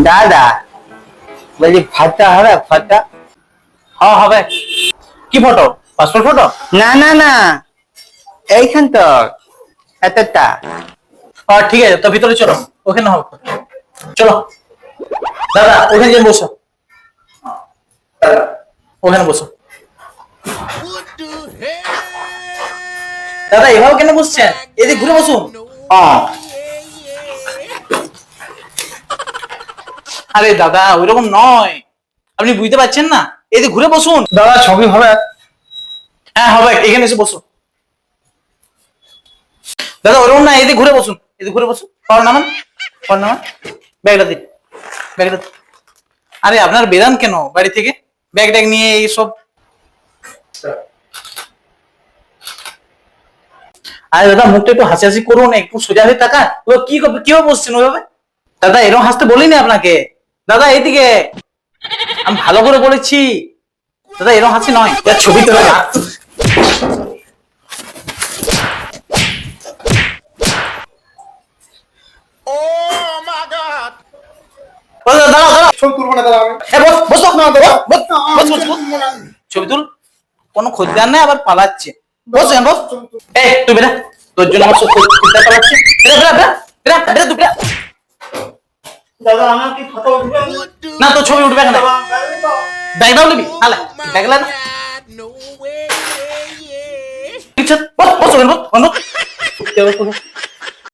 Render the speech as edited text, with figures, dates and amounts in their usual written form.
দাদা বলি ফটো হবে ফটো? হ্যাঁ হবে। কি ফটো? Passport photo? না না না, এইখান তো এতটা। ঠিক আছে, তো ভিতরে চলো, ওখানে হবে। চলো দাদা, ওখানে গিয়ে বসো, ওখানে বসো। দাদা এভাবে কেন বসছেন? এদিকে ঘুরে বসুন। আরে দাদা ওইরকম নয়, আপনি বুঝতে পারছেন না, এদিকে ঘুরে বসুন। দাদা ছবি হবে? হ্যাঁ হবে, এখানে এসে বসুন। দাদা ওরকম না, এদিকে ঘুরে বসুন, এদিকে ঘুরে বসুন। পাওয়ার নামান, পাওয়ার নামান, ব্যাগটা দিন, ব্যাগটা দিন। আরে আপনার বেরান কেন বাড়ি থেকে ব্যাগ ট্যাগ নিয়ে এইসব? আরে দাদা মুখটা একটু হাসি হাসি করুন, একটু সোজা হয়ে তাকান। কিভাবে বসছেন ওইভাবে? দাদা এরকম হাসতে বলিনি আপনাকে। দাদা এইদিকে, আমি ভালো করে বলেছি দাদা, এরকম হাসি নয়। ছবি তোলা ছবি তুল, কোনো খদ্দের নাই আবার পালাচ্ছে। বস বস, এই তুই বেরা, তোর জন্য আমার খদ্দের পালাচ্ছে। বেরা বেরা বেরা বেরা বেরা, তুই বেরা। দাদা আমার কি ফটো উঠবে? না তোর ছবি উঠবে না, ব্যাগটাও নিবি হালে, ব্যাগ লাগে বস বস বস বস।